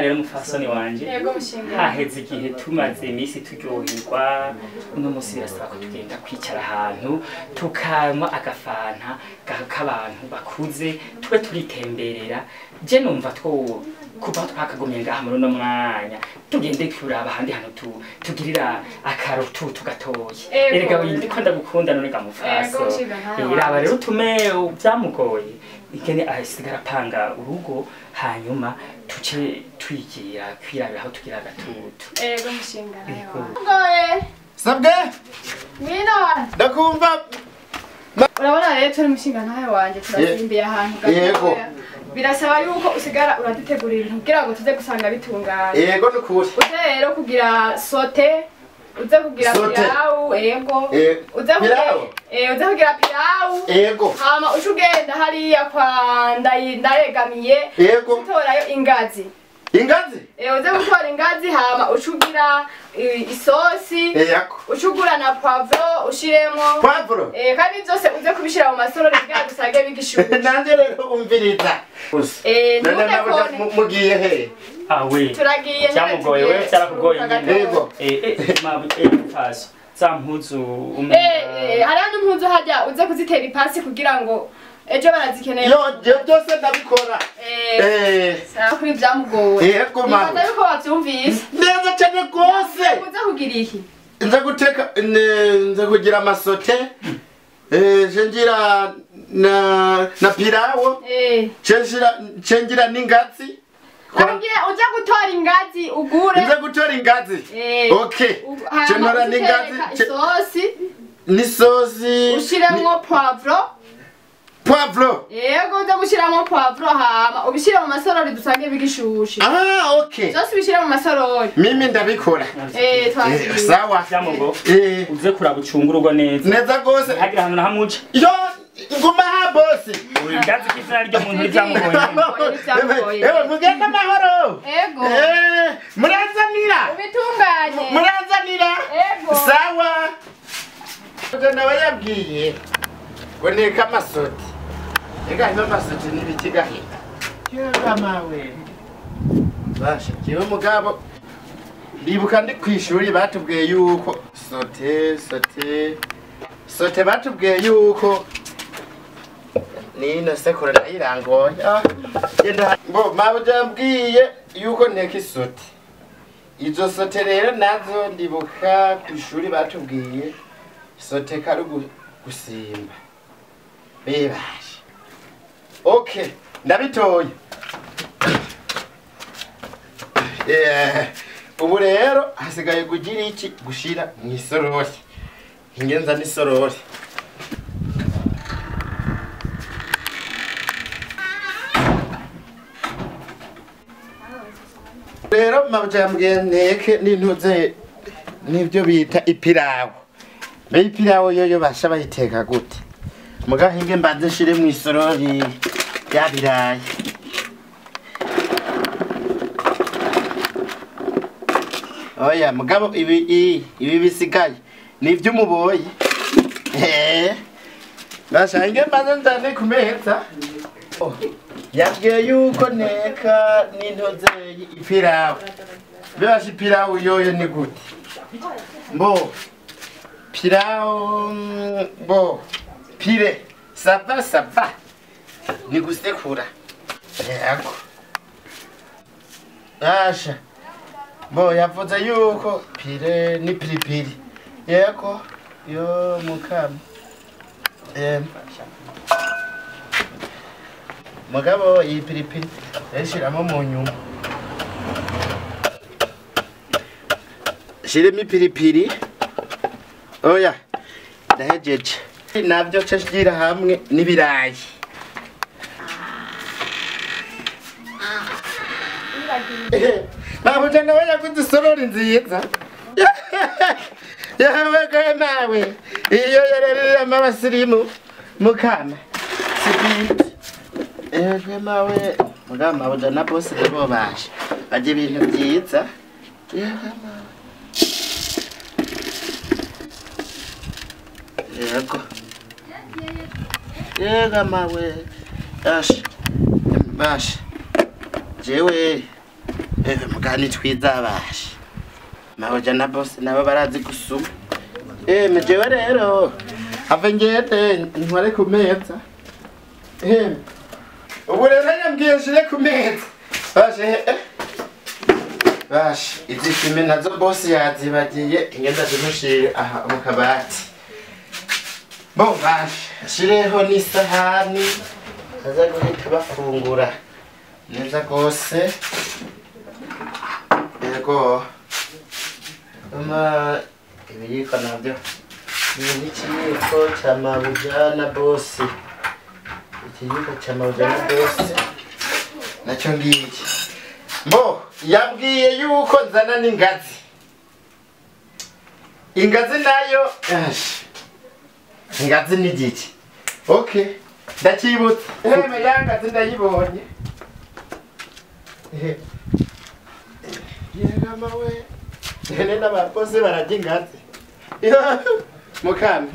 rero mufasoni wanje. Yego mushinga. Haheze igihe tumaze iminsi turyoherwa. Uno musi birasaba ko tugenda kwicara ahantu tukanywa agafanta k'abantu bakuze twe turitemberera. Je numva two kuba twakagumye ngaha muri no mwanya tugende kuraba handi hantu tugirira akarotu tugatoye. Erega windi ko ndagukunda none gamufaso. Iraba rero tume byamugoye. Ikene asigara panga urugo hanyuma tuce twigira kwirabira aho tugira gatutu. Ego mushinga. Ngoye. Sabwe? Mwino. Ndakumva. Urabona rero turi mushinga ntahe wanje turasimbiye ahantu gato. Yego. Birasaba yuko usigara uradutegurira ibintu kugira ngo tuze gusanga bitunganye. Yego nukuri. Uze rero kugira sote, uze kugira pilau, yego. Uze kugira pilau. Yego. Hama ucugenda hariya kwa ndayegamiye. Yego. Utorayo ingazi. Ingazi? Uze gutora ingazi hama ucugira isosi. Yego. Ucugura na poivro ushiremo. Poivro? Kandi byose uze kubishira mu masorori kugira gusage bigishushe. Nanje rero umviriza. None mugiye he? Awe. Turagiye cyamugoye wewe cyarakugoye nyine. Yego. Mfaso. Zampuzu hariya n'impuzu hajya uze kuzitera ipasi kugira ngo ejo barazikeneye. Yo byose ndabikora. Sara kuri byamugowe. Yego mama. Nibaza yuko wabyumvise. Neza cyane rwose. Uze kugira iki? Nza kugira amasote. Cengira na pilawo. Cengira n'ingazi. Ujya gutora ingazi ugure. Nza gutora ingazi. Okay. Cenora n'ingazi. Isosi. N'isosi. Ushiremo poivro. Poivro. Yego uza gushiramo poivro hama ubishire mu masorori dusange bigishushe. Okay. Zose ubishire mu masorori. Mimi ndabikora. Twakiriye. Sawa. Cyamugo. Uze kurabucungurwa neza. Neza gose. Hagira hano nahamuca. Yo nguma ha boss. Ingazi kizina ryo muntu ryamugoye. Ewe mugenda amahoro. Ego. Murazanira. Ubitunganye. Murazanira. Ego. Sawa. Nawe yabwiye ngo neka amasoti. Ega hino amasoti n'ibiki gahinda. Yega mawe. Basha kiwe mugabo. Ndibuka ndi kwishuri batubwiye yuko sote batubwiye yuko nino sekora nayirangoya. Yenda bo mabujambwiye yuko nteka isote. Izo sote rero nazo ndibuka kwishuri batubwiye sote kari gusimba. Bebaje. Okay, ndabitoye. Ubu rero hasigaye kugira iki gushira mu isorori. Ingenza ni sorori. Rero mabujambwiye nteke n'intuze nibyo bita ipilawo. Ipilawo yoyo basha bayiteka gute? Mugahinge mbanze shire mu isorori yabiraye. Oya mugabo ibi bisigaye nivyo umuboye. Bashange mbanze ndane kumeza. Yabwiye yuko neka n'intoze ipilawo. Bebashi ipilawo yoyo ni gute? Pilawo pire sava ni gusekura. Yego. Asha. Yavuze yuko pire ni piripiri. Yego. Yo mukama. Mugabo iyi piripiri yashiramo mu nyuma. Shiremo piripiri. Oya. Ndahejeje. Nabyo cashira hamwe n'ibirayi. Nabuje nawe yaguze sorori nziza. Yawe gaye nawe. Iyo yarerera mabasirimu mukama. Sibiti. Ewe mawe mugama buja na boss bo bashe. Baje ibintu byiza. Yego. Yega mawe. Bashe. Jewe mugani twizabashe mahoja na boss nabo barazi gusuma mejewe rero ave ngende ntware ku meza ubu rero yambwiye nshire ku meza bashe izi filime nazo boss yazibagiye ingenda zimushire aha mu kabati bon bashe ashireho n'isahani aza guhita bafungura neza rwose yego ibiyiko nabyo ni ikiyiko cy'amabuja na bosi ikiyiko cy'amabuja na bosi nacyo ngiki mbo yabwiye yuko nzana n'ingazi ingazi nayo ingazi ni giki okay ndakibutse yangazi ndayibonye yegama we nene n'abakozi barajya ingazi mukame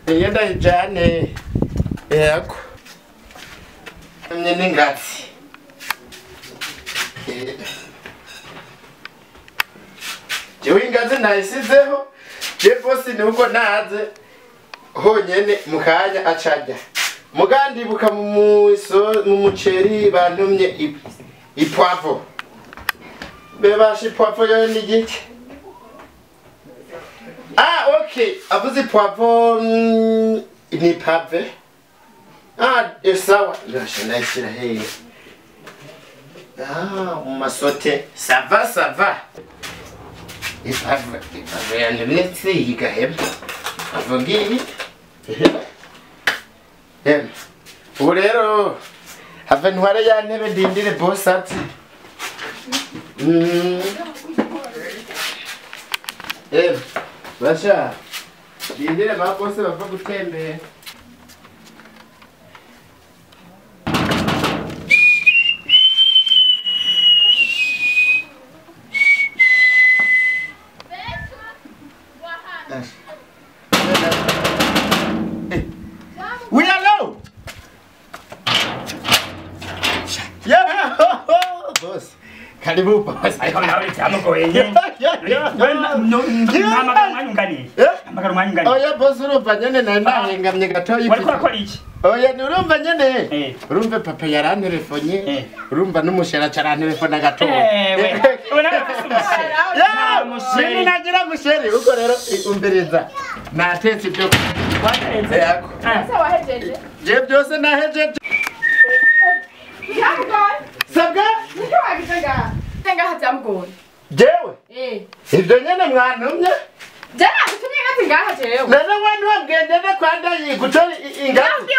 ngenda hijane yego nyene ingazi jewe ingazi nayisizeho je bosi nuko naze honyene mukanya acaja mugandibuka mu muceri bantumye ipwavo bebashi ipwavo yo ni giki okay avuze ipwavo ni pave sawa ndashana isira hey masote ça va ipave yanebetse yigaheba avugiye ubu rero have ntware ya ntebe ndindire boss ati basha ndindire ba boss bava gutembera karibu boss ariko nawe cyamugoye oya boss urumva nyene nahengamye gatoyi wari kurakora iki oya urumva nyene urumva papa yaranterefonye urumva n'umushera caranterefona gatoyi mimi nagira musheri uko rero umbereza natetse ibyo watereze yako ese wahejeje je byose nahejeje sabwa niko wagizenga tenga hatamgoni jewe ibyo nyene mwantumye jana gutumye ngati ngaha jewe nana wantu wabwendene kwanda yigutora ingazi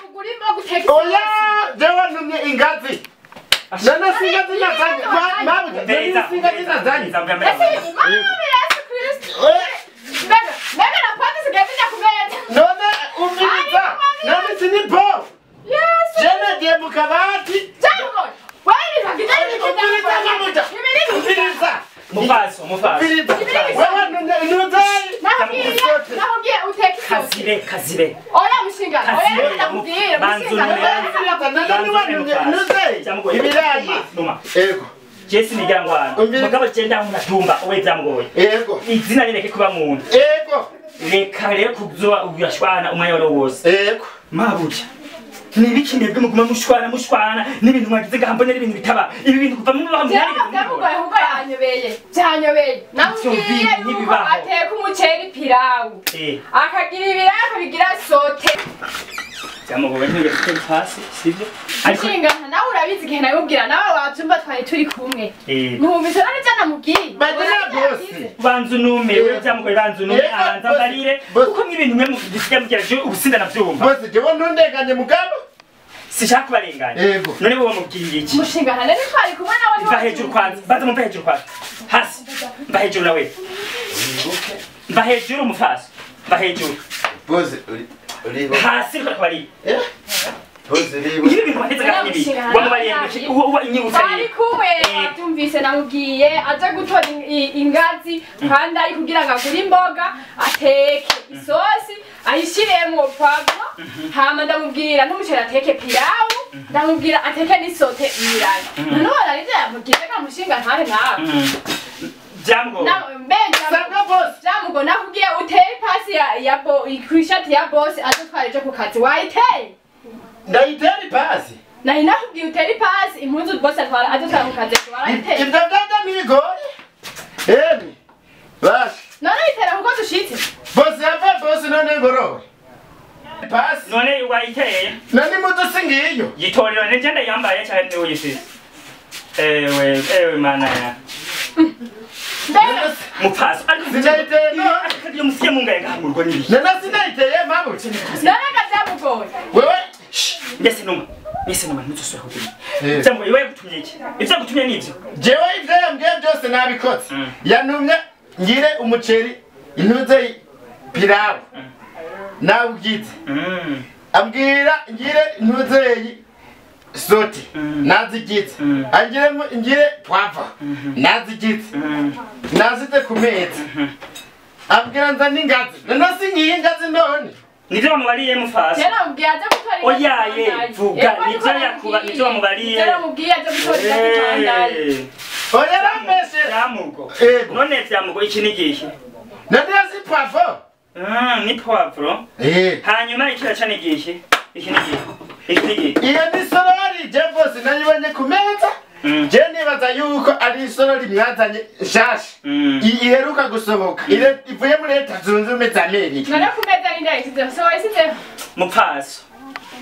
uguri mbo guteka oya jewe ntumye ingazi nana singazi nazanye mabuja nana singazi nazanye Yesu Kristo Mega na pati sigazija kumenya none umiriza none sinipo Yesu jana je mukabati Jango wewe bagidani umiriza mabuja umiriza mufaso wewe nuzai nahogiye uteke kazibe oya mushinga oya ndakubwira mushinga ibirayi ego Jesi ni jangwana mugabo cyenda munatumba owe byamugoye ego izina rireke kuba muntu ego reka rero kuzoa ubashwana umwanya wose ego mabuja nibiki nebwe muguma mushwana n'ibintu mwagize gahambone n'ibintu bitaba ibi bintu kuva mu bahamwe byamugoye hugo yanyobeye namubwiye yuko ateka umuceri pilawu akagira ibiraka bigira sote byamugoye ntugere gutera hasi sivyo Mushinga nawe urabizi igihe nabibwira nawe wabyumva twari turi kumwe nkumvise none byanamubwiye bagena bose banzu nume we byamugoye banzu nume aranza mbarire kuko n'ibintu mwe mugisiga mugeraje ubusinda navyumva bose jewe ntundeganye mugabo sishaka barenganya none bo bamubwiye iki Mushinga nane twari kumwe nawe mva hejuru kwanza baza mumva hejuru kwanza hasi mva hejuru nawe mva hejuru mufasi mva hejuru bose hasi kwa kwari Ibi bintu baheze gahibi. Wamubariye inyibutsa bari kumwe batumvise namubwiye aje gutora ingazi kandi ari kugira ngo agure imboga ateke isosi ayishiremo pavuro hama ndamubwira n'umuceri ateke pilawu ndamubwira ateke n'isote ibirayi none arije yamubwiye ko mushinga ntare nawe Jamgo. Jamgo nakubwiye uteye pasi ya kwishati ya boss atotware cyo kukazi wayiteye ndayitera pasi nari nakubwiye uteye pasi impunzu boss atwara atotwara kukazi warayiteye ibyo gaga nibigore bash none itera kuko dushitse boss yava boss none ngoro pasi none wayiteye nani muto singiyo yitorero ne genda yambaye cyane ni uyisi ewe mana ya Mupaso sinayiteye no akadiyo musiye mungaye ngamurwa nibi nana sinayiteye mabuce none gazamugoye wewe ndese numa ntuzosura kugura cyangwa iwe gutumye iki ivyo gutumye nivyo jewe ivyo yambwiye byose nabikotse yantumye ngire umuceri intuze pilawu nawugitse ambwira ngire intuze sote nazigitse ngire pwava nazigitse nazite kumeza ambwira nza n'ingazi none singiye ingazi none nivyo bamubariye Mufaso Jera mubwiye aje gutora oyaye vuga nivyo yakuba nivyo bamubariye Jera mubwiye aje gutora ingazi oya rameshe yamugo none vyamugo iki nigihe none yazi pwava ni poivro hanyuma ikiraca nigihe iki nigihe iyo ni sorori je bose nayibonye ku meza je nibaza yuko ari sorori mwazanye shasha iheruka gusohoka ivuye muri Leta Zunze Ubumwe za Amerika none ku meza ni ndayisize so wayisize Mupaso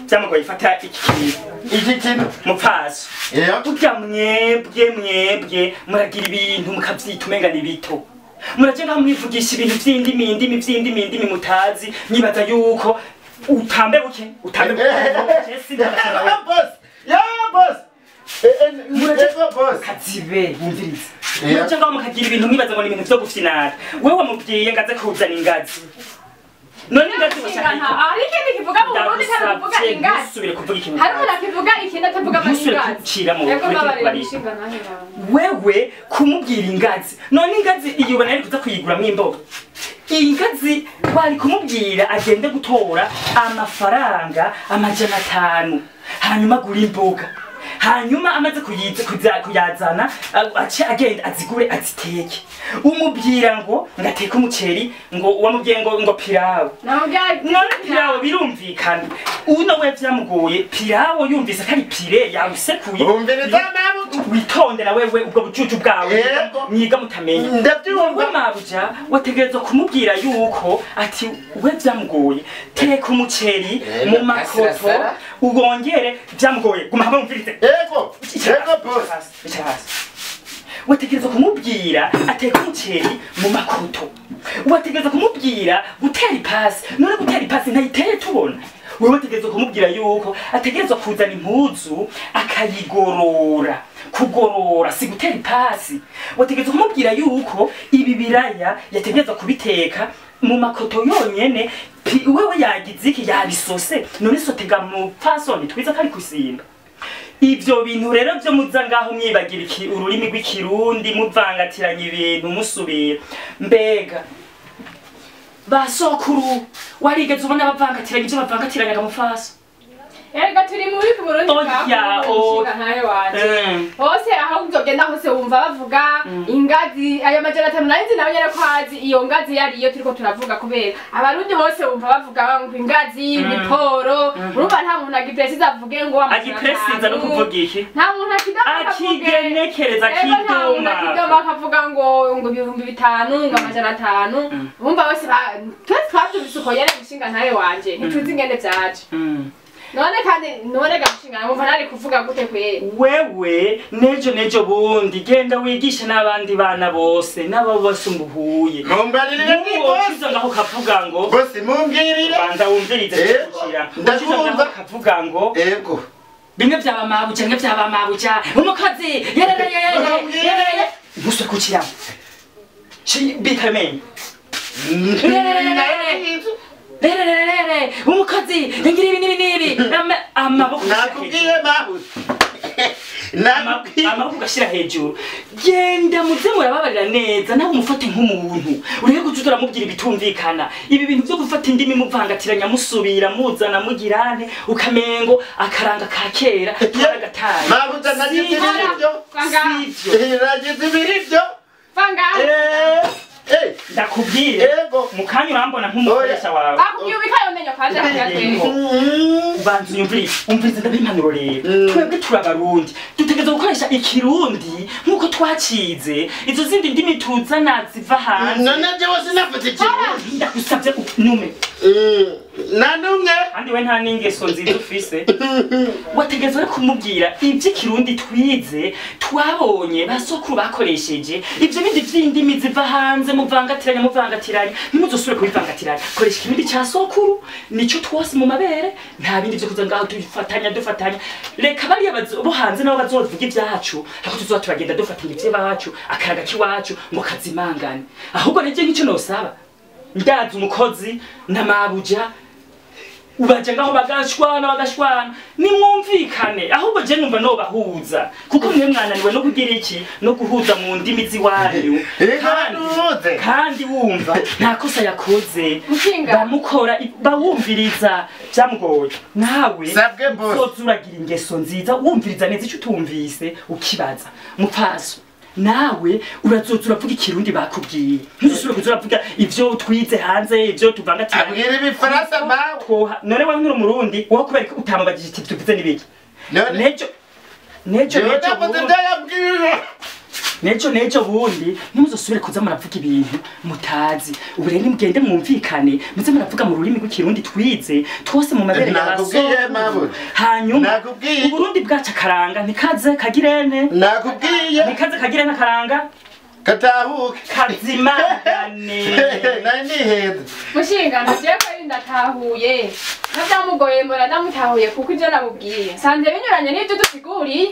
byamugoye ifata iki kintu Mupaso burya mwebwe muragira ibintu mukavyita umenga ni bito muraje nka mwivugisha ibintu vy'indimi mutazi nibaza yuko utambe buke boss murajego boss kazibe bumviriza muraje ngaho mukagira ibintu mwibaza ngo ni ibintu vyo gufyinara wewe wamubwiye ngaze kuzana ingazi none ingazi bashaka ari ikindi kivuga mu Burundi kandi kuvuga ingazi subire kuvuga ikintu hari umuntu akivuga ikindi atavuga ingazi wewe kumubwira ingazi none ingazi iyo ubona ari kuza kuyigura mw'imboga ingazi bari kumubwira agende gutora amafaranga 500 hanyuma gura imboga hanyuma amaze kuyazana ace agenda azigure aziteke umubwira ngo ngateka umuceri ngo wamubwiye ngo pilawu none pilawu birumvikana uno we vyamugoye pilawu yumvise kari pire yabusekuye witondera wewe ubwo bucucu bwawe mwiga mutamenya ndabyumva mabuja wategerezwa kumubwira yuko ati we vyamugoye teka umuceri mu makoto ugongere vyamugoye guma hamwe mumvirize ego boss wategerezwa kumubwira ateka umuceri mu makoto wategerezwa kumubwira gutera ipasi none gutera ipasi ntayitere tubona wewe wategerezwa kumubwira yuko ategerezwa kuzana impuzu akayigorora kugorora si gutera ipasi wategerezwa kumubwira yuko ibi biraya yategerezwa kubiteka mu makoto yonyene wewe yagize iki yabisose none sotega mu fasoni twiza kari kusimba ivyo bintu rero vyo muza ngaho mwibagira ururimi rw'ikirundi muvangatiranya ibintu musubira mbega basokuru warigeze ubona bavangatiranya ivyo bavangatiranya mu faso Erega turi muri Burundi kwa ntahe waje hose aho ugenda hose wumva bavuga ingazi aya majana 5 narinzi nawe nyere kwazi iyo ngazi yari iyo turiko turavuga kubera abarundi hose wumva bavuga ngo ingazi biporo urumva nta muntu agiprecisa avuge ngo agiprecisa no kuvuga iki nta muntu akigenekereza kidoma akavuga ngo 5,000 ngo amajana 5 urumva bose twavyumvise uko yari mushinga ntahe wanje ntituzi ingene vyaje none kandi none gashingana mumva nari kuvuga gute kwe wewe nejo bundi genda wigisha nabandi bana bose nabo bose umbuhuye mumbarire ni boss ngaho kavuga ngo bose mumbwirire banda wumvirize kushira ndumva kavuga ngo ego bimwe byaba mabuja nge byaba mabuja umukozi yerere gusa kuchira chi bitamenye rere umukozi ngira ibi n'ibi amaboko nakubwiye mabuze nakubwiye amaboko ugashira hejuru genda muze murababarira neza nawe umufate nk'umuntu ureke gucudura mubwira ibitumvikana ibi bintu byo gufata indimi muvangatiranya musubira muzana mugirane ukamengo akaranga ka kera karagataye mabuze nagize ibiribyo nagize ibiribyo ndakubwiye mukanya urambona nk'umukoresha wawe bakubwiye ubikayo menyo kaje hagati banzu umvirize ndabimpanuro rero twebwe turabarundi dutegereza gukoresha ikirundi nk'uko twacize izo zindi ndimi tuzana ziva hanze none jewe sinafite ikirundi ndagusabye nume nanumwe kandi we nta n'ingeso nziza ufise wategeza uri kumubwira iby'ikirundi twize twabonye basokuru bakoresheje ibyo bindi vy'indimi ziva hanze muvangatiranya ntimuzosubire kubivangatiranya koresha ikirundi cya sokuru nico twose mu mabere nta bindi vyo kuza ngaho dufatanya reka bariya bo hanze nabo bazovuga ibyacu ariko tuzoba turagenda dufatanya ivy'iwacu akaraga k'iwacu ngo kazimangane ahubwo nje nk'ico nosaba ndazi umukozi n'amabuja ubaje ngaho bagashwana nimwumvikane ahubwo je numva no bahuza kuko mwe mwananiwe no kugira iki no guhuza mu ndimi ziwanyu kandi wumva nta kosa yakoze bamukora bawumviriza byamugoye nawe uzuragira ingeso nziza wumviriza neza icyo utumvise ukibaza mupfaso nawe urazoza uravuga ikirundi bakubwiye ntuzusubire kuza uravuga ivyo twize hanze ivyo tuvangatiranye abwira ibifaransa mawe none wawe nk'uri umurundi wowe kubera ko utamubagije iti tuvuze n'ibiki nejo bundi ntimuzosubire kuza muravuga ibintu mutazi ubu rero nimugende mwumvikane muze muravuga mu rurimi rw'ikirundi twize twose mu mabere y'abasokuru hanyuma uburundi bwacu akaranga ntikaze kagirene ntikaze kagirene akaranga katahuke kazimagane nani heza mushinga nagiye ko ndatahuye navyamugoye mbona ndamutahuye kuko ivyo namubwiye sanze binyuranye n'ivyo dusiguriye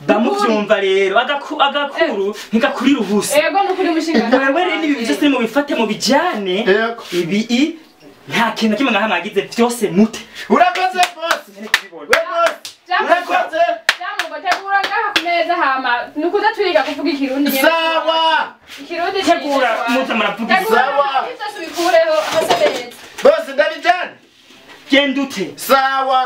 bamuvyumva rero agakuru ntigakurira ubusa ego nukuri mushinga wewe rero ibi byose mu bifate mu bijane ibi nta kintu kimwe nkahamagize byose mute urakoze boss urakoze tegura ngaha ku meza hama nukuza twiga kuvuga ikirundi nyene sawa ikirundi tegura muza muravuga sawa ivyo tubikureho hose neza boss ndabijana genda ute sawa